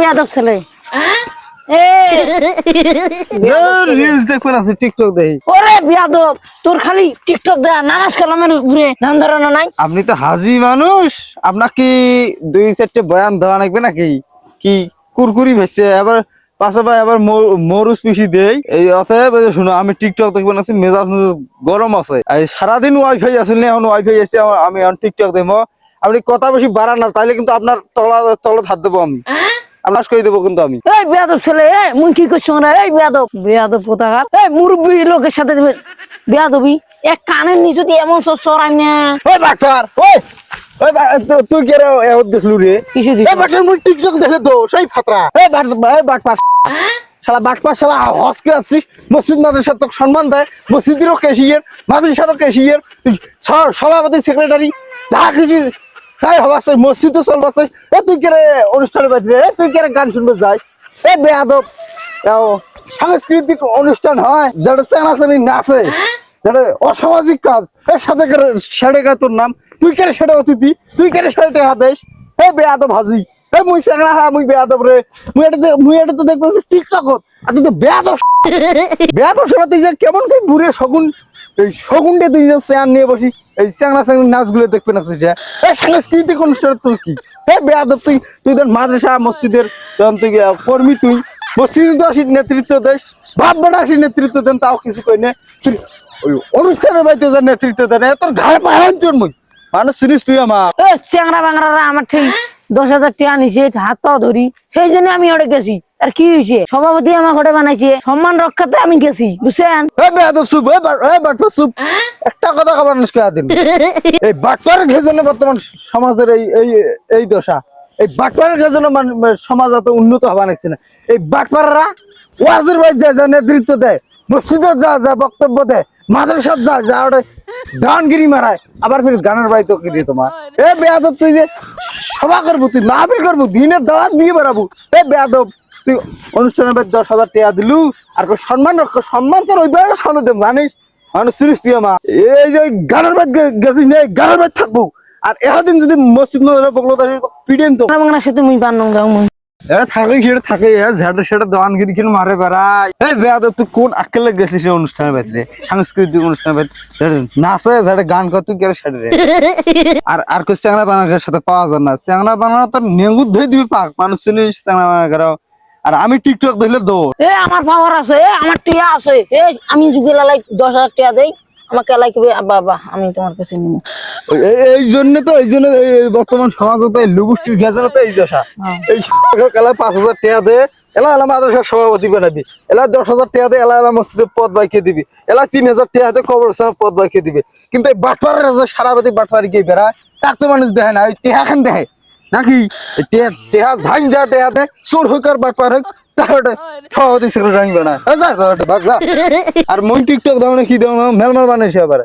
বেয়াদব ছেলে রিলস দেখবেন আছে টিকটক দেখি। ওরে বেয়াদব, তোর খালি টিকটক দেয়া নামাজ কালামের ঘুরে ধান ধরানো নাই। আপনি তো হাজি মানুষ, আপনার কি 2-4টে বয়ান দেওয়া লাগবে নাকি? কি কুরকুরি ভেসে আবার পাশাপাশি আবার মরুচ পিসি দেই। এই অতএব শুনো, আমি টিকটক দেখবেন আছি, মেজাজ গরম আছে। সারাদিন ওয়াইফাই আছে না, এখন ওয়াইফাই আছে, আমি এখন টিকটক দেখবো। আপনি কথা বেশি বাড়ান না, তাইলে কিন্তু আপনার তলে হাত দেবো আমি, আপনার কই দেবো কিন্তু আমি। এই বেয়াদব ছেলে, মুই কি করছো রে? এই বেয়াদব বেয়াদব কোথাকার, এই মুরব্বী লোকের সাথে বেয়াদবি, এক কানের নিচে দিয়ে এমন সরাই না। ওই বাটপার, ওই ওই তুই কে রে এত দিছলু রে? কিছু দিছ এই বাটপার মুই টিকটক দেখে দো সেই ফাতরা। এই বাটপার শালা বাটপার শালা হসকে আসছিস। মসজিদ মাদ্রাসা তোকে সম্মান দেয়, মসজিদেরও ক্যাশিয়ার, মাদ্রাসারও ক্যাশিয়ার, সভাপতি সেক্রেটারি যা কিছু তাই হবাস, মসজিদও চলবাস। এ তুই কে রে অনুষ্ঠানে বাজবে? তুই কে রে গান শুনবে যাই? এ বেয়াদব, সাংস্কৃতিক অনুষ্ঠান হয় যেটা চেনাচেনি নাচে, যেটা অসামাজিক কাজ, এর সাথে সেড়ে গায়ে তোর নাম, তুই কেন সেটা অতিথি, তুই কেন সেটা টেহা দেশ? এ বেয়াদব হাজি, এ মুই চেংড়া, হ্যাঁ মুই বেয়াদব রে। মুই এটা তো দেখবো টিকটক, আর তুই তো বেয়াদব বেয়াদব শোনা। তুই যে কেমন কি বুড়ে শগুন, এই শগুনটা তুই যে চেয়ার নিয়ে বসি এই চ্যাংড়া চ্যাংড়ি নাচগুলো দেখবে না? সাংস্কৃতিক অনুষ্ঠান তুই কি? হে বেয়াদব, তুই তুই তোর মাদ্রাসা মসজিদের তুই কর্মী, তুই মসজিদে আসি নেতৃত্ব দেশ, বাপ বেড়া আসি নেতৃত্ব দেন, তাও কিছু কই না। ওই অনুষ্ঠানের বাড়িতে যার নেতৃত্ব দেন, তোর ঘাড়ে পাহান চোর মুই মানুষ চিনিস তুই আমার? চ্যাংরা বাংরারা আমার ঠিক 10,000 টাকা নিচে হাত পাও ধরি, সেই জন্য আমি ওটা গেছি। আর কি হয়েছে, সভাপতি আমার ঘরে বানাইছে, সম্মান রক্ষাতে আমি গেছি, বুঝছেন? একটা কথা খবর দিন, এই বাটপারের জন্য বর্তমান সমাজের এই দশা। এই বাটপারের জন্য সমাজ এত উন্নত হওয়া লাগছে না। এই বাটপাররা ওয়াজের ভাই যা নেতৃত্ব দেয়, মসজিদে যা বক্তব্য দেয়, মাদ্রাসার যা ওটা গানগিরি মারায়, আবার ফির গানের বাড়ি তো কিনে তোমার। এ বেয়াদব, তুই যে সভা করবো, তুই মাহফিল করবো, দিনের দাওয়াত দিয়ে বেড়াবো। এ বেয়াদব, তুই অনুষ্ঠানের বাড়ি 10,000 টাকা দিলু, আর সম্মান রক্ষ, সম্মান তোর ওই বেড়া সন্দেহ দেব জানিস? মানুষ চিনিস তুই আমার? এই যে গানের বাড়ি গেছিস না, গানের বাড়ি থাকবো। আর এদিন যদি মসজিদ বকলো পিটেন তো বাংলা সাথে মুই বান্নং দাও মুই থাকে সেটা থাকে, ঝাড়া সেটা দোয়ানগিরি কিনে মারে বেড়ায়। এই বেয়াদব, তুই কোন আক্কেলে গেছিস সেই অনুষ্ঠানের বাড়িতে, সাংস্কৃতিক অনুষ্ঠানের বাড়িতে নাচে ঝাড়ে গান কর, তুই কেড়ে সেটা আর কোন চ্যাংড়া বানানোর সাথে পাওয়া যায় না। চ্যাংড়া বানানো তোর নেঙ্গুর ধরে দিবি পাক, মানুষ চিনিস চ্যাংড়া বানানো। আর আমি টিকটক দেখলে দো আমার পাওয়ার আছে, আমার টিয়া আছে। আমি যুগে লালাই 10,000 টাকা দেই, আমাকে লাইকবে বাবা, আমি তোমার কাছে নিব। এই জন্য বর্তমান সমাজে তো এই লুগুষ্টির গেজের তো এই দশা। এই খেলা 5,000 টাকা দে, এলা মাদ্রাসার সভাপতি বানাবি, এলা 10,000 টাকা দে, এলা মসজিদের পদ বাইকে দিবি, এলা 3,000 টাকা দে কবরস্থানের পদ বাইকে দিবি। কিন্তু এই বাটপারের সারাবাতি বাটপারি গিয়ে বেড়ায়, তার তো মানুষ দেখে না, ওই টেহা খান দেখে নাকি? টেহা ঝাইন যা টেহা দে, চোর হোক আর বাটপার হোক, তাহলে সভাপতি সেক্রেটারি বানায়। আর মই টিকটক দাও না কি দাও, মেলমাল বানাইছে আবার।